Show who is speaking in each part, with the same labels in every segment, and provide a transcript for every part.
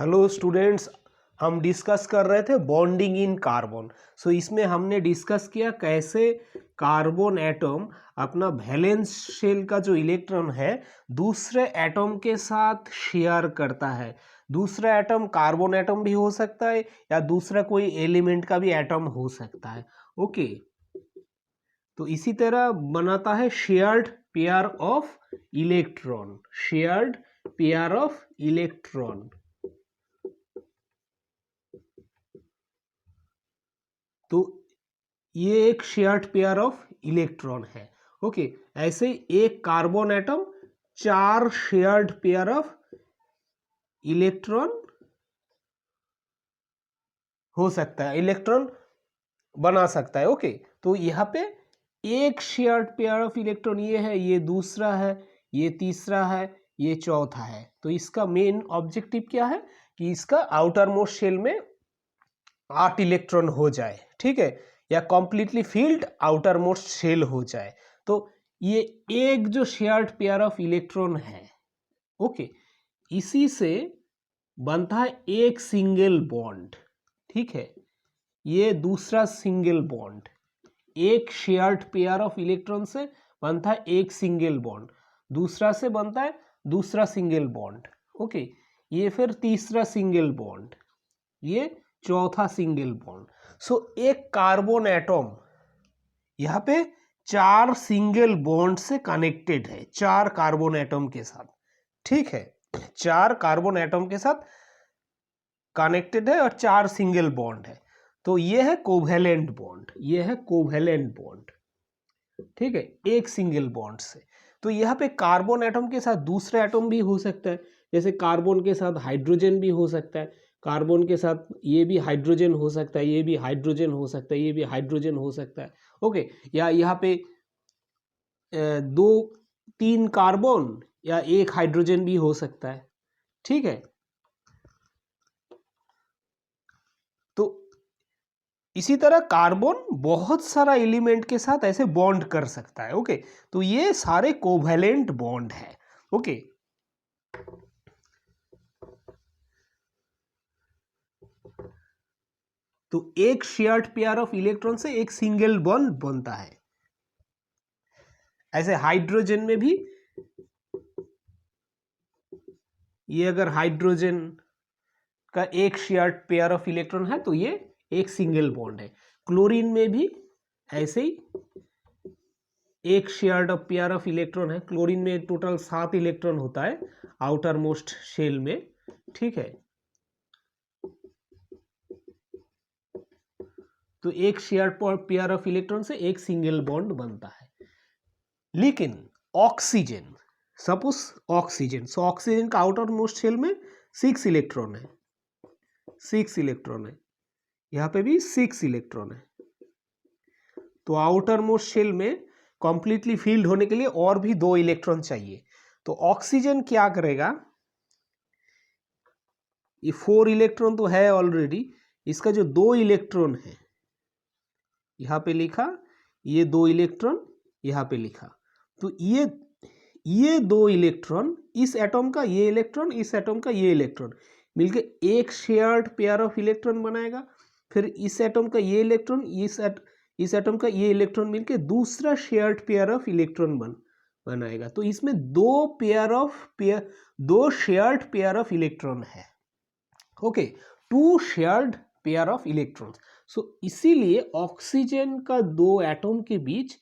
Speaker 1: Hello students, हम discuss कर रहे थे बॉन्डिंग इन कार्बन। सो इसमें हमने डिस्कस किया कैसे कार्बन एटम अपना वैलेंस शेल का जो इलेक्ट्रॉन है दूसरे एटम के साथ शेयर करता है। दूसरा एटम कार्बन एटम भी हो सकता है या दूसरा कोई एलिमेंट का भी एटम हो सकता है। ओके, तो इसी तरह बनाता है shared pair of electron. Shared pair of electron, तो ये एक शेयर्ड पेयर ऑफ इलेक्ट्रॉन है। ओके, ऐसे एक कार्बन एटम चार शेयर्ड पेयर ऑफ इलेक्ट्रॉन हो सकता है, इलेक्ट्रॉन बना सकता है। ओके, तो यहाँ पे एक शेयर्ड पेयर ऑफ इलेक्ट्रॉन ये है, ये दूसरा है, ये तीसरा है, ये चौथा है। तो इसका मेन ऑब्जेक्टिव क्या है कि इसका आउटर मोस्ट शेल में 8 इलेक्ट्रॉन हो जाए, ठीक है, या completely filled outermost shell हो जाए। तो ये एक जो शेयर्ड पेयर ऑफ इलेक्ट्रॉन है, ओके, इसी से बनता है एक सिंगल बॉन्ड, ठीक है। ये दूसरा सिंगल बॉन्ड, एक शेयर्ड पेयर ऑफ इलेक्ट्रॉन से बनता है एक सिंगल बॉन्ड, दूसरा से बनता है दूसरा सिंगल बॉन्ड। ओके, ये फिर तीसरा सिंगल बॉन्ड, ये चौथा सिंगल बॉन्ड। सो एक कार्बन एटम यहाँ पे चार सिंगल बॉन्ड से कनेक्टेड है, चार कार्बन एटम के साथ, ठीक है, चार कार्बन एटम के साथ कनेक्टेड है और चार सिंगल बॉन्ड है। तो ये है कोवैलेंट बॉन्ड, ये है कोवैलेंट बॉन्ड, ठीक है, एक सिंगल बॉन्ड से। तो यहाँ पे कार्बन एटम के साथ दूसरा एटम भी हो सकता है, जैसे कार्बन के साथ हाइड्रोजन भी हो सकता है, कार्बन के साथ ये भी हाइड्रोजन हो सकता है, ये भी हाइड्रोजन हो सकता है, ये भी हाइड्रोजन हो सकता है। ओके, या यहाँ पे दो तीन कार्बन या एक हाइड्रोजन भी हो सकता है, ठीक है। तो इसी तरह कार्बन बहुत सारा एलिमेंट के साथ ऐसे बॉन्ड कर सकता है। ओके, तो ये सारे कोवैलेंट बॉन्ड है। ओके, तो एक शेयर्ड पेयर ऑफ इलेक्ट्रॉन से एक सिंगल बॉन्ड बनता है। ऐसे हाइड्रोजन में भी ये अगर हाइड्रोजन का एक शेयर्ड पेयर ऑफ इलेक्ट्रॉन है तो ये एक सिंगल बॉन्ड है। क्लोरीन में भी ऐसे ही एक शेयर्ड पेयर ऑफ इलेक्ट्रॉन है। क्लोरीन में टोटल 7 इलेक्ट्रॉन होता है आउटर मोस्ट शेल में, ठीक है। तो एक शेयर्ड पेयर ऑफ इलेक्ट्रॉन से एक सिंगल बॉन्ड बनता है। लेकिन oxygen, suppose oxygen, so oxygen का आउटर मोस्ट शेल में 6 इलेक्ट्रॉन है, 6 इलेक्ट्रॉन है, यहाँ पे भी 6 इलेक्ट्रॉन है। तो आउटर मोस्ट शेल में कंप्लीटली फील्ड होने के लिए और भी 2 इलेक्ट्रॉन चाहिए। तो ऑक्सीजन क्या करेगा, ये 4 इलेक्ट्रॉन तो है ऑलरेडी, इसका जो 2 इलेक्ट्रॉन है यहाँ पे लिखा, ये 2 इलेक्ट्रॉन यहाँ पे लिखा, तो ये 2 इलेक्ट्रॉन, इस एटम का ये इलेक्ट्रॉन, इस एटम का ये इलेक्ट्रॉन मिलके एक शेयर्ड पेयर ऑफ इलेक्ट्रॉन बनाएगा। फिर इस एटम का ये इलेक्ट्रॉन, इस एटम का ये इलेक्ट्रॉन मिलके दूसरा शेयर्ड पेयर ऑफ इलेक्ट्रॉन बनाएगा। तो इसमें दो शेयर्ड पेयर ऑफ इलेक्ट्रॉन है। Okay, two shared pair of electrons. So इसीलिए ऑक्सीजन का 2 एटम के बीच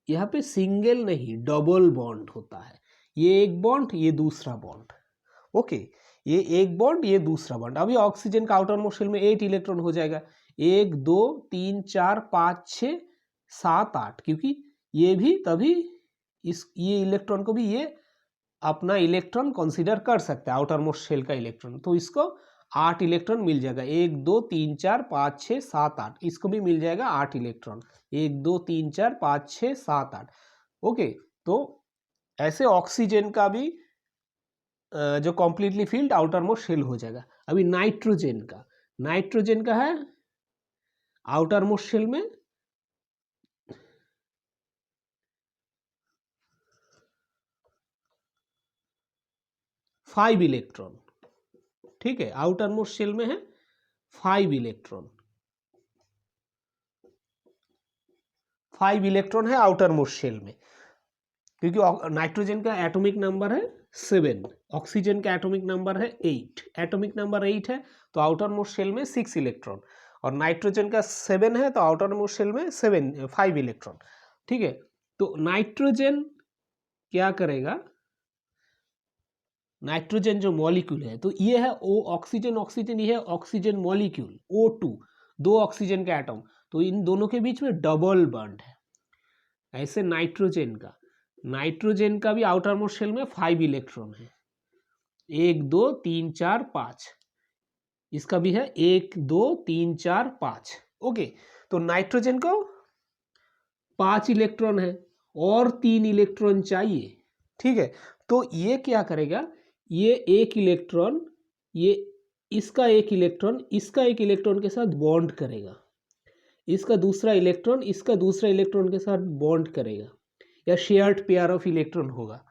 Speaker 1: यहाँ पे सिंगल नहीं डबल बॉन्ड होता है। ये एक बॉन्ड, ये दूसरा बॉन्ड। ओके, ये एक बॉन्ड, ये दूसरा बॉन्ड। अभी ऑक्सीजन का आउटर मोस्ट शेल में 8 इलेक्ट्रॉन हो जाएगा, 1 2 3 4 5 6 7 8, क्योंकि ये भी तभी ये इलेक्ट्रॉन को भी ये अपना इलेक्ट्रॉन कंसीडर कर सकता है, आउटर मोस्ट शेल का इलेक्ट्रॉन। तो इसको 8 इलेक्ट्रॉन मिल जाएगा, 1 2 3 4 5 6 7 8, इसको भी मिल जाएगा 8 इलेक्ट्रॉन, 1 2 3 4 5 6 7 8। ओके, तो ऐसे ऑक्सीजन का भी जो completely filled outermost shell हो जाएगा। अभी नाइट्रोजन का है आउटर मोस्ट शेल में 5 इलेक्ट्रॉन, ठीक है, आउटर मोस्ट शेल में है 5 इलेक्ट्रॉन, 5 इलेक्ट्रॉन है आउटर मोस्ट शेल में, क्योंकि नाइट्रोजन का एटॉमिक नंबर है 7, ऑक्सीजन का एटॉमिक नंबर है 8, एटॉमिक नंबर 8 है तो आउटर मोस्ट शेल में 6 इलेक्ट्रॉन, और नाइट्रोजन का 7 है तो आउटर मोस्ट शेल में 5 इलेक्ट्रॉन। ठीक है, तो नाइट्रोजन क्या करेगा, नाइट्रोजन जो मॉलिक्यूल है तो ये है ओ ऑक्सीजन, ऑक्सीजन ये है ऑक्सीजन मॉलिक्यूल O2, 2 ऑक्सीजन का एटम, तो इन दोनों के बीच में डबल बॉन्ड है। ऐसे नाइट्रोजन का भी आउटर मोस्ट शेल में 5 इलेक्ट्रॉन है, 1 2 3 4 5, इसका भी है 1 2 3 4 5। ओके, तो नाइट्रोजन को 5 इलेक्ट्रॉन है और 3 इलेक्ट्रॉन चाहिए। ठीक है, तो ये क्या करेगा, ये एक इलेक्ट्रॉन, ये इसका एक इलेक्ट्रॉन इसका एक इलेक्ट्रॉन के साथ बॉन्ड करेगा, इसका दूसरा इलेक्ट्रॉन इसका दूसरा इलेक्ट्रॉन के साथ बॉन्ड करेगा, या शेयर्ड पेयर ऑफ इलेक्ट्रॉन होगा,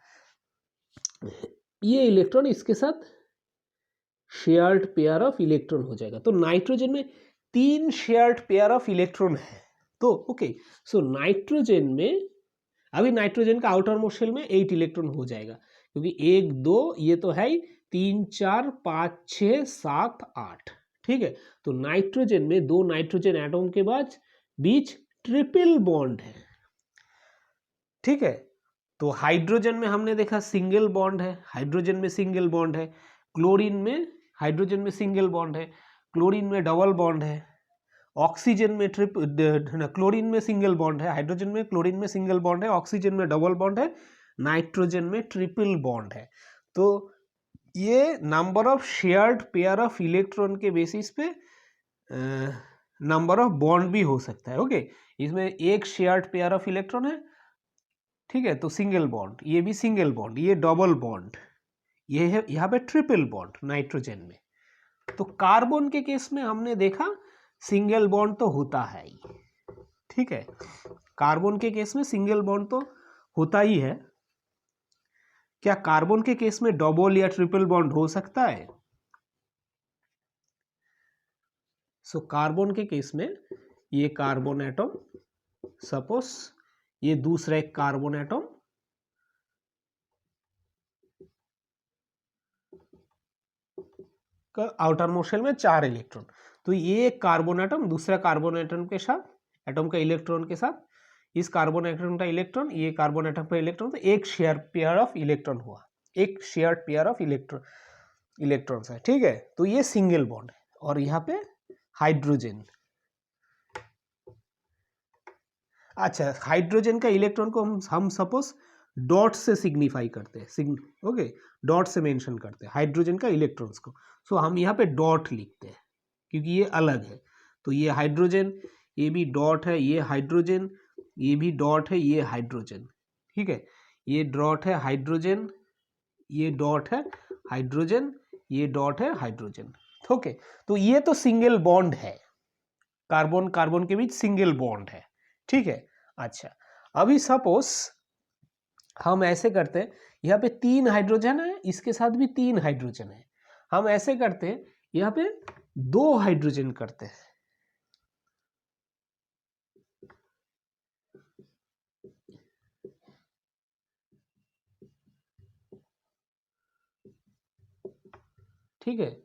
Speaker 1: ये इलेक्ट्रॉन इसके साथ शेयर्ड पेयर ऑफ इलेक्ट्रॉन हो जाएगा। तो नाइट्रोजन में 3 शेयर्ड पेयर ऑफ इलेक्ट्रॉन है। तो ओके, सो नाइट्रोजन में अभी नाइट्रोजन का आउटर मोस्ट शेल में 8 इलेक्ट्रॉन हो जाएगा, क्योंकि 1 2 ये तो है 3 4 5 6 7 8। ठीक है, तो नाइट्रोजन में 2 नाइट्रोजन एटम के बाद बीच ट्रिपल बॉन्ड है। ठीक है, तो हाइड्रोजन में हमने देखा सिंगल बॉन्ड है, हाइड्रोजन में सिंगल बॉन्ड है, क्लोरीन में हाइड्रोजन में सिंगल बॉन्ड है, क्लोरीन में डबल बॉन्ड है, ऑक्सीजन में क्लोरीन में सिंगल बॉन्ड है, हाइड्रोजन में क्लोरीन में सिंगल बॉन्ड है, ऑक्सीजन में डबल बॉन्ड है, नाइट्रोजन में ट्रिपल बॉन्ड है। तो ये number of shared pair of electron के बेसिस पे नंबर ऑफ बॉन्ड भी हो सकता है। ओके, इसमें एक शेयर्ड पेयर ऑफ इलेक्ट्रॉन है, ठीक है, तो सिंगल बॉन्ड, ये भी सिंगल बॉन्ड, ये डबल बॉन्ड, ये है यहाँ पे ट्रिपल बॉन्ड नाइट्रोजन में। तो कार्बन के केस में हमने देखा सिंगल बॉन्ड तो होता है ही। ठीक है, कार्बन के केस में सिंगल बॉन्ड तो होता ही है। क्या कार्बन के केस में डबल या ट्रिपल बॉन्ड हो सकता है? सो कार्बन के केस में ये कार्बन एटम, सपोज ये दूसरा एक कार्बन एटम, का आउटर मोस्ट शेल में 4 इलेक्ट्रॉन, तो ये एक कार्बन एटम दूसरा कार्बन एटम के साथ, एटम का इलेक्ट्रॉन के साथ, इस कार्बन एटम का इलेक्ट्रॉन, ये कार्बन एटम का इलेक्ट्रॉन, तो एक शेयर पेयर ऑफ इलेक्ट्रॉन हुआ, एक शेयर पेयर ऑफ इलेक्ट्रॉन्स है। ठीक है, तो ये सिंगल बॉन्ड है। और यहाँ पे हाइड्रोजन, अच्छा हाइड्रोजन का इलेक्ट्रॉन को हम सपोज डॉट से सिग्निफाई करते हैं, ओके, डॉट से मेंशन करते हैं हाइड्रोजन का इलेक्ट्रॉन्स को। सो हम यहाँ पे डॉट लिखते हैं क्योंकि ये अलग है। तो ये हाइड्रोजन, ये भी डॉट है, ये हाइड्रोजन, ये भी डॉट है, ये हाइड्रोजन। ठीक है, ये डॉट है हाइड्रोजन, ये डॉट है हाइड्रोजन, ये डॉट है हाइड्रोजन। ओके, तो ये तो सिंगल बॉन्ड है, कार्बन कार्बन के बीच सिंगल बॉन्ड है। ठीक है, अच्छा अभी सपोज हम ऐसे करते हैं, यहाँ पे 3 हाइड्रोजन है, इसके साथ भी 3 हाइड्रोजन है, हम ऐसे करते हैं यहाँ पे 2 हाइड्रोजन करते हैं। ठीक है,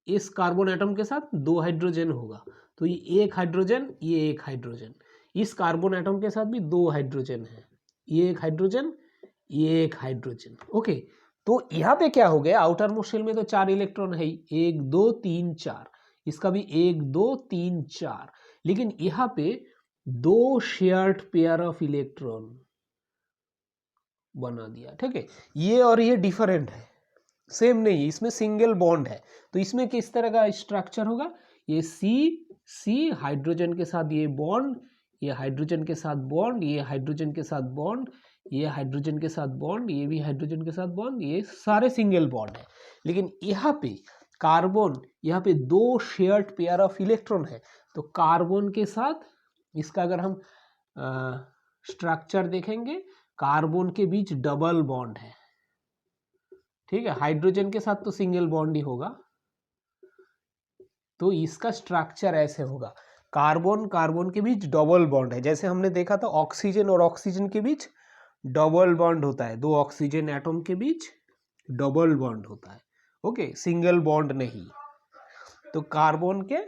Speaker 1: इस कार्बन एटम के साथ 2 हाइड्रोजन होगा, तो ये एक हाइड्रोजन, ये एक हाइड्रोजन, इस कार्बन एटम के साथ भी 2 हाइड्रोजन है, ये एक हाइड्रोजन, ये एक हाइड्रोजन। ओके, तो यहाँ पे क्या हो गया, आउटर मोस्ट शेल में तो 4 इलेक्ट्रॉन है ही, 1 2 3 4, इसका भी 1 2 3 4, लेकिन यहाँ पे 2 शेयर्ड पेयर ऑफ इलेक्ट्रॉन बना दिया। ठीक है, ये और ये डिफरेंट है, सेम नहीं, इसमें सिंगल बॉन्ड है। तो इसमें किस तरह का स्ट्रक्चर होगा, ये सी हाइड्रोजन के साथ ये बॉन्ड, ये हाइड्रोजन के साथ बॉन्ड, ये हाइड्रोजन के साथ बॉन्ड, ये हाइड्रोजन के साथ बॉन्ड, ये भी हाइड्रोजन के साथ बॉन्ड, ये सारे सिंगल बॉन्ड है। लेकिन यहाँ पे कार्बन, यहाँ पे 2 शेयर्ड पेयर ऑफ इलेक्ट्रॉन है, तो कार्बन के साथ इसका अगर हम स्ट्रक्चर देखेंगे, कार्बन के बीच डबल बॉन्ड है। ठीक है, हाइड्रोजन के साथ तो सिंगल बॉन्ड ही होगा, तो इसका स्ट्रक्चर ऐसे होगा। कार्बन कार्बन के बीच डबल बॉन्ड है, जैसे हमने देखा था ऑक्सीजन और ऑक्सीजन के बीच डबल बॉन्ड होता है, दो ऑक्सीजन एटम के बीच डबल बॉन्ड होता है, ओके, सिंगल बॉन्ड नहीं। तो कार्बन के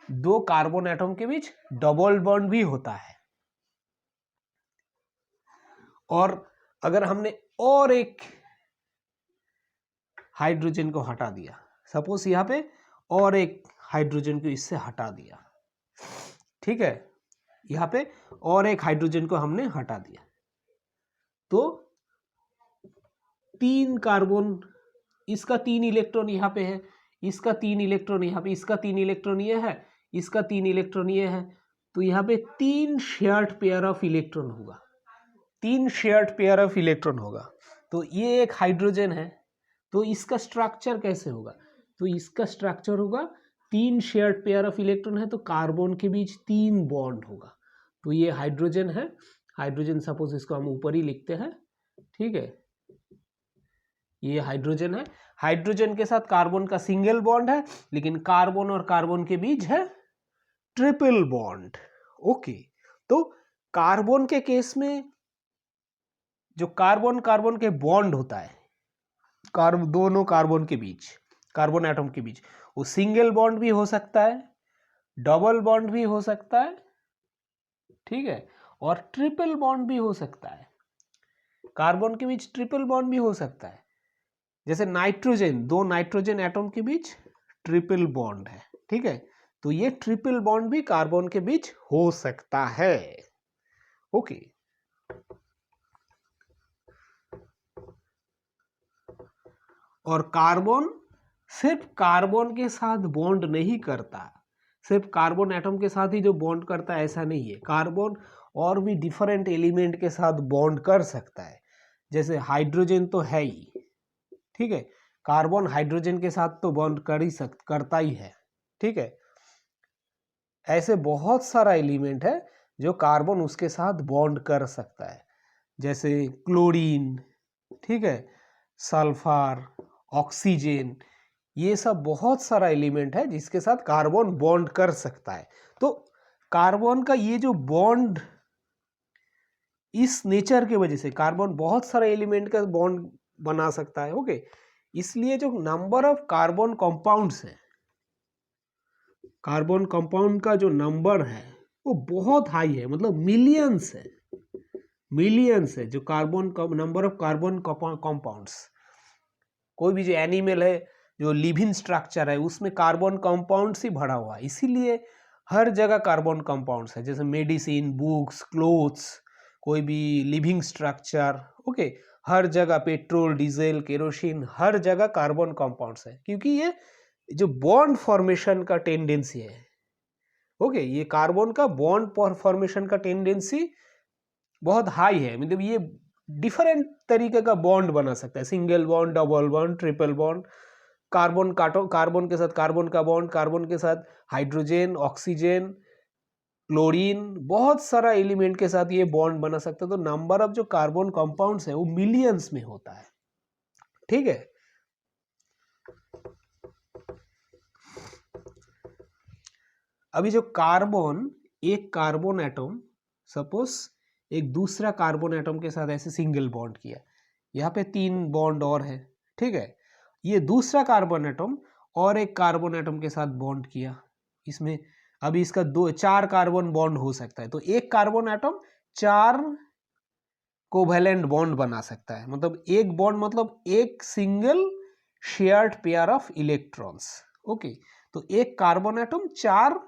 Speaker 1: दो कार्बन एटम के बीच डबल बॉन्ड भी होता है। और अगर हमने और एक हाइड्रोजन को हटा दिया, सपोज यहां पे और एक हाइड्रोजन को इससे हटा दिया, ठीक है, यहां पे और एक हाइड्रोजन को हमने हटा दिया, तो 3 कार्बन, इसका 3 इलेक्ट्रॉन यहां पे है, इसका 3 इलेक्ट्रॉन यहां पे, इसका 3 इलेक्ट्रॉन ये है, इसका 3 इलेक्ट्रॉन ये है, तो यहां पे 3 शेयर्ड पेयर ऑफ इलेक्ट्रॉन होगा, 3 शेयर्ड पेयर ऑफ इलेक्ट्रॉन होगा। तो ये एक हाइड्रोजन है, तो इसका स्ट्रक्चर कैसे होगा? तो इसका स्ट्रक्चर होगा 3 शेयर्ड पेयर ऑफ इलेक्ट्रॉन है, तो कार्बन के बीच 3 बॉन्ड होगा। तो ये हाइड्रोजन है, हाइड्रोजन सपोज इसको हम ऊपर ही लिखते हैं, ठीक है, ये हाइड्रोजन है, हाइड्रोजन के साथ कार्बन का सिंगल बॉन्ड है, लेकिन कार्बन और कार्बन के बीच है ट्रिपल बॉन्ड, ओके। तो कार्बन के केस में जो कार्बन कार्बन के बॉन्ड होता है, दोनों कार्बन के बीच, कार्बन एटम के बीच, वो सिंगल बॉन्ड भी हो सकता है, डबल बॉन्ड भी हो सकता है, ठीक है, और ट्रिपल बॉन्ड भी हो सकता है। कार्बन के बीच ट्रिपल बॉन्ड भी हो सकता है, जैसे नाइट्रोजन, दो नाइट्रोजन एटम के बीच ट्रिपल बॉन्ड है, ठीक है, तो ये ट्रिपल बॉन्ड भी कार्बन के बीच हो सकता है, ओके। और कार्बन सिर्फ कार्बन के साथ बॉन्ड नहीं करता, सिर्फ कार्बन एटम के साथ ही जो बॉन्ड करता है ऐसा नहीं है, कार्बन और भी डिफरेंट एलिमेंट के साथ बॉन्ड कर सकता है। जैसे हाइड्रोजन तो है ही, ठीक है, कार्बन हाइड्रोजन के साथ तो बॉन्ड करता ही है, ठीक है। ऐसे बहुत सारा एलिमेंट है जो कार्बन उसके साथ बॉन्ड कर सकता है, जैसे क्लोरीन, ठीक है, सल्फर, ऑक्सीजन, ये सब बहुत सारा एलिमेंट है जिसके साथ कार्बन बॉन्ड कर सकता है। तो कार्बन का ये जो बॉन्ड, इस नेचर के वजह से कार्बन बहुत सारे एलिमेंट का बॉन्ड बना सकता है, ओके। इसलिए जो नंबर ऑफ कार्बन कंपाउंड्स है, कार्बन कंपाउंड का जो नंबर है वो बहुत हाई है, मतलब मिलियंस है, मिलियंस है जो कार्बन का नंबर ऑफ कार्बन कंपाउंड्स। कोई भी जो एनिमल है, जो लिविंग स्ट्रक्चर है, उसमें कार्बन कंपाउंड्स ही भरा हुआ है, इसीलिए हर जगह कार्बन कंपाउंड्स है, जैसे मेडिसिन, बुक्स, क्लोथ्स, कोई भी लिविंग स्ट्रक्चर, ओके, हर जगह पेट्रोल, डीजल, केरोसिन, हर जगह कार्बन कंपाउंड्स है, क्योंकि ये जो बॉन्ड फॉर्मेशन का टेंडेंसी है, ओके, ये कार्बन का बॉन्ड फॉर्मेशन का टेंडेंसी बहुत हाई है, मतलब ये डिफरेंट तरीके का बॉन्ड बना सकता है, single bond, double bond, triple bond, carbon काटो, कार्बन के साथ कार्बन का बॉन्ड, कार्बन के साथ हाइड्रोजन, ऑक्सीजन, क्लोरीन, बहुत सारा एलिमेंट के साथ ये बॉन्ड बना सकता है। तो नंबर ऑफ जो कार्बन कंपाउंड्स है वो मिलियंस में होता है, ठीक है। अभी जो कार्बन, एक कार्बन एटम सपोज एक दूसरा कार्बन एटम के साथ ऐसे सिंगल बॉन्ड किया, यहाँ पे 3 बॉन्ड और है, ठीक है, ये दूसरा कार्बन एटम और एक कार्बन एटम के साथ बॉन्ड किया, इसमें अभी इसका 4 कार्बन बॉन्ड हो सकता है, तो एक कार्बन एटम 4 कोवैलेंट बॉन्ड बना सकता है, मतलब एक बॉन्ड मतलब एक single shared pair of electrons, okay. तो एक carbon atom 4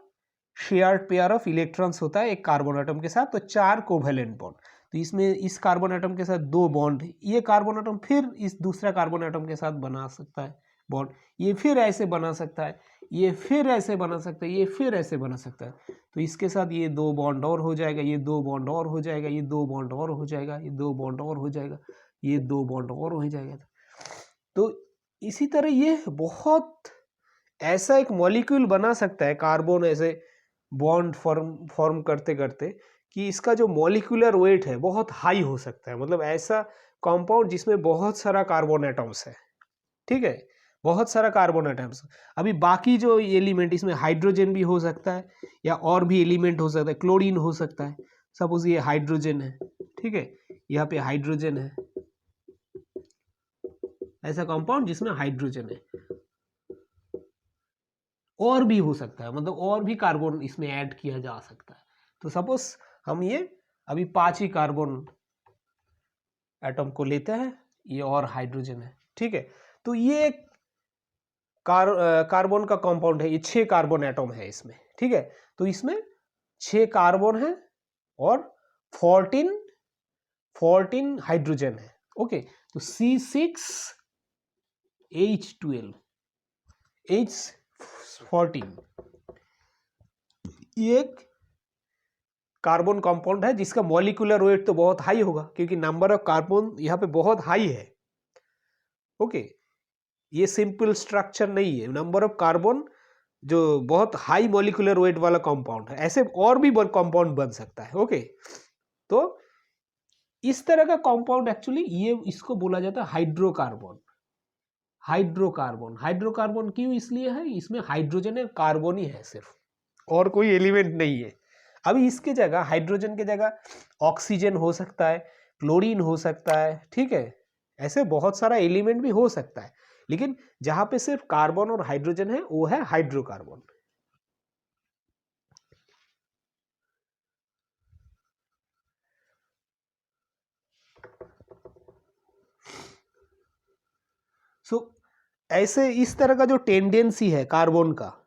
Speaker 1: shared pair of electrons होता है एक कार्बन एटम के साथ, तो 4 कोवैलेंट बॉन्ड। तो इसमें इस कार्बन एटम के साथ 2 बॉन्ड, ये कार्बन एटम फिर इस दूसरा कार्बन एटम के साथ बना सकता है बॉन्ड, ये फिर ऐसे बना सकता है, ये फिर ऐसे बना सकता है, ये फिर ऐसे बना सकता है, तो इसके साथ ये 2 बॉन्ड और हो जाएगा, ये 2 बॉन्ड और हो जाएगा, ये 2 बॉन्ड और हो जाएगा, ये 2 बॉन्ड और हो जाएगा, ये 2 बॉन्ड और हो जाएगा। तो इसी तरह ये बहुत ऐसा एक मॉलिक्यूल बना सकता है कार्बन, ऐसे बॉन्ड फॉर्म करते करते, कि इसका जो मॉलिक्यूलर वेट है बहुत हाई हो सकता है, मतलब ऐसा कंपाउंड जिसमें बहुत सारा कार्बन एटम्स है, ठीक है, बहुत सारा कार्बन एटम्स। अभी बाकी जो एलिमेंट, इसमें हाइड्रोजन भी हो सकता है या और भी एलिमेंट हो सकता है, क्लोरीन हो सकता है। सपोज ये हाइड्रोजन है, ठीक है, यहाँ पे हाइड्रोजन है, ऐसा कंपाउंड जिसमें हाइड्रोजन है। और भी हो सकता है, मतलब और भी कार्बन इसमें ऐड किया जा सकता है। तो सपोज हम ये अभी 5 ही कार्बन एटम को लेते हैं, ये और हाइड्रोजन है, ठीक है। तो ये कार्बन का कंपाउंड है, ये 6 कार्बन एटम है इसमें, ठीक है। तो इसमें 6 कार्बन है और 14 हाइड्रोजन है, ओके। तो C6H12 H14 ये एक कार्बन कंपाउंड है जिसका मॉलिक्यूलर वेट तो बहुत हाई होगा, क्योंकि नंबर ऑफ कार्बन यहाँ पे बहुत हाई है, ओके। ये सिंपल स्ट्रक्चर नहीं है, नंबर ऑफ कार्बन जो बहुत हाई मॉलिक्यूलर वेट वाला कंपाउंड है। ऐसे और भी कंपाउंड बन सकता है, ओके। तो इस तरह का कंपाउंड एक्चुअली ये इसको बोला जाता है हाइड्रोकार्बन। हाइड्रोकार्बन, हाइड्रोकार्बन क्यों इसलिए है, इसमें हाइड्रोजन है, कार्बन ही है सिर्फ, और कोई एलिमेंट नहीं है। अभी इसके जगह, हाइड्रोजन के जगह ऑक्सीजन हो सकता है, क्लोरीन हो सकता है, ठीक है, ऐसे बहुत सारा एलिमेंट भी हो सकता है, लेकिन जहां पे सिर्फ कार्बन और हाइड्रोजन है वो है हाइड्रोकार्बन। सो ऐसे इस तरह का जो टेंडेंसी है कार्बन का,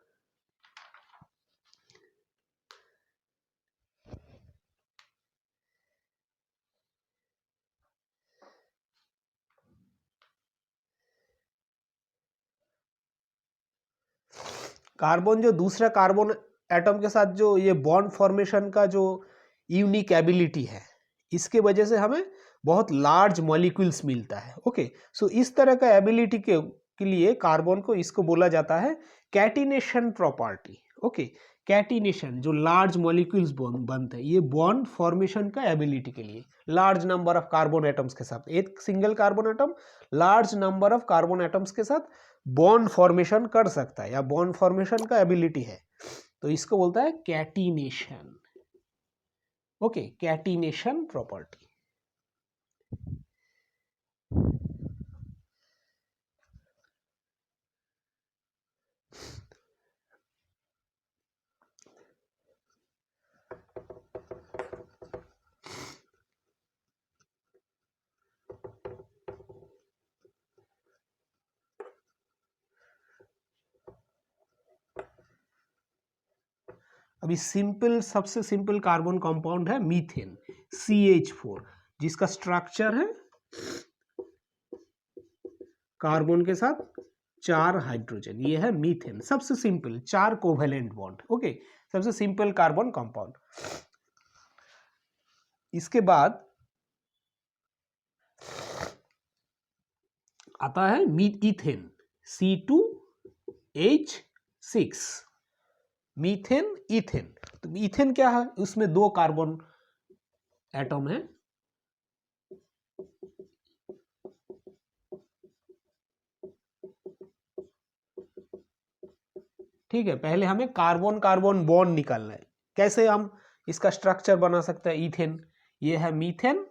Speaker 1: कार्बन जो दूसरा कार्बन एटम के साथ जो ये बॉन्ड फॉर्मेशन का जो यूनिक एबिलिटी है, इसके वजह से हमें बहुत लार्ज मॉलिक्यूल्स मिलता है, ओके। सो इस तरह का एबिलिटी के लिए कार्बन को इसको बोला जाता है कैटिनेशन प्रॉपर्टी, ओके। कैटिनेशन, जो लार्ज मॉलिक्यूल्स बनते हैं, ये बॉन्ड फॉर्मेशन का एबिलिटी के लिए large number of carbon atoms के साथ, एक single carbon atom large number of carbon atoms के साथ बॉन्ड फॉर्मेशन कर सकता है, या बॉन्ड फॉर्मेशन का एबिलिटी है, तो इसको बोलता है कैटिनेशन, ओके, कैटिनेशन प्रॉपर्टी। अभी सिंपल, सबसे सिंपल कार्बन कंपाउंड है मीथेन, CH4, जिसका स्ट्रक्चर है कार्बन के साथ 4 हाइड्रोजन, ये है मीथेन, सबसे सिंपल 4 कोवेलेंट बॉन्ड, ओके, सबसे सिंपल कार्बन कंपाउंड। इसके बाद आता है इथेन, C2H6, मीथेन, इथेन। तो इथेन क्या है, उसमें 2 कार्बन एटम है, ठीक है। पहले हमें कार्बन कार्बन बॉन्ड निकालना है। कैसे हम इसका स्ट्रक्चर बना सकते हैं इथेन, ये है मीथेन,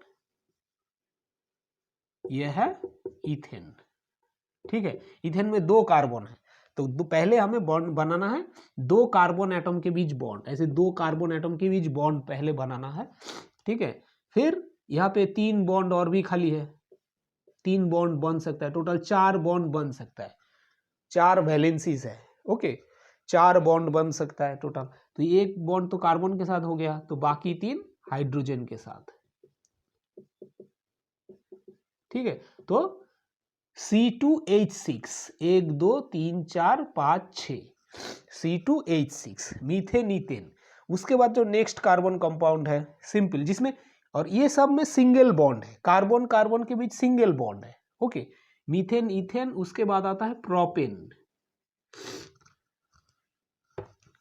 Speaker 1: ये है इथेन, ठीक है। इथेन में 2 कार्बन है, तो पहले हमें बॉन्ड बनाना है 2 कार्बन एटम के बीच बॉन्ड, ऐसे 2 कार्बन एटम के बीच बॉन्ड पहले बनाना है, ठीक है। फिर यहाँ पे 3 बॉन्ड और भी खाली है, 3 बॉन्ड बन सकता है, टोटल 4 बॉन्ड बन सकता है, 4 वैलेंसीज है, ओके, 4 बॉन्ड बन सकता है टोटल। तो एक बॉन्ड तो कार्बन के साथ हो गया, तो बाकी 3 हाइड्रोजन के साथ, ठीक है। तो C2H6, 1 2 3 4 5 6, C2H6 मीथेन इथेन। उसके बाद जो नेक्स्ट कार्बन कंपाउंड है सिंपल, जिसमें, और ये सब में सिंगल बॉन्ड है, कार्बन कार्बन के बीच सिंगल बॉन्ड है, ओके, मीथेन इथेन। उसके बाद आता है प्रोपेन।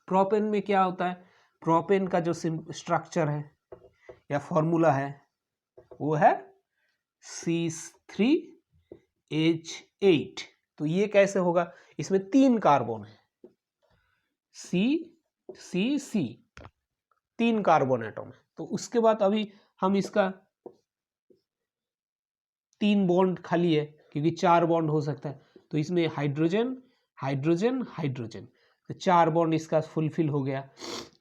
Speaker 1: प्रोपेन में क्या होता है, प्रोपेन का जो स्ट्रक्चर है या फॉर्मूला है वो है C3H8, तो ये कैसे होगा, इसमें 3 कार्बन है, C 3 कार्बन एटम है। तो उसके बाद अभी हम इसका 3 बॉन्ड खाली है क्योंकि 4 बॉन्ड हो सकता है, तो इसमें हाइड्रोजन हाइड्रोजन हाइड्रोजन, तो 4 बॉन्ड इसका फुलफिल हो गया।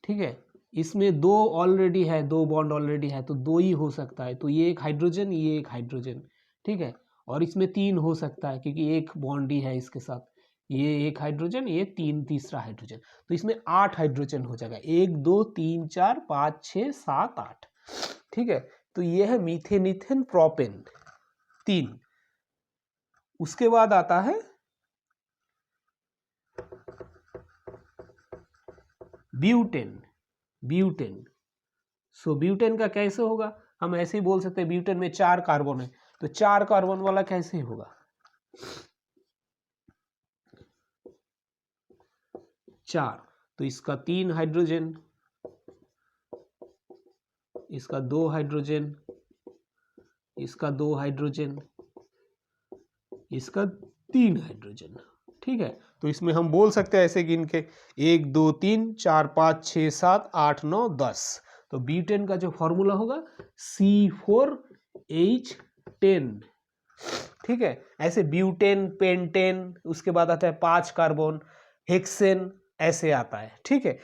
Speaker 1: ठीक है, इसमें 2 ऑलरेडी है, 2 बॉन्ड ऑलरेडी है, तो 2 ही हो सकता है, तो ये एक हाइड्रोजन ये एक हाइड्रोजन। ठीक है, और इसमें 3 हो सकता है क्योंकि एक बॉन्ड ही है इसके साथ, ये एक हाइड्रोजन ये 3 तीसरा हाइड्रोजन, तो इसमें 8 हाइड्रोजन हो जाएगा, 1 2 3 4 5 6 7 8। ठीक है, तो ये है मीथेन ईथेन प्रोपेन 3। उसके बाद आता है ब्यूटेन। सो ब्यूटेन का कैसे होगा, हम ऐसे ही बोल सकते हैं, ब्यूटेन में 4 कार्बन है, तो 4 कार्बन वाला कैसे होगा, 4, तो इसका 3 हाइड्रोजन, इसका 2 हाइड्रोजन, इसका 2 हाइड्रोजन, इसका 3 हाइड्रोजन। ठीक है, तो इसमें हम बोल सकते हैं ऐसे कि इनके 1 2 3 4 5 6 7 8 9 10, तो ब्यूटेन का जो फॉर्मूला होगा C4H10। ठीक है, ऐसे ब्यूटेन पेंटेन, उसके बाद आता है 5 कार्बन, हेक्सेन, ऐसे आता है। ठीक है।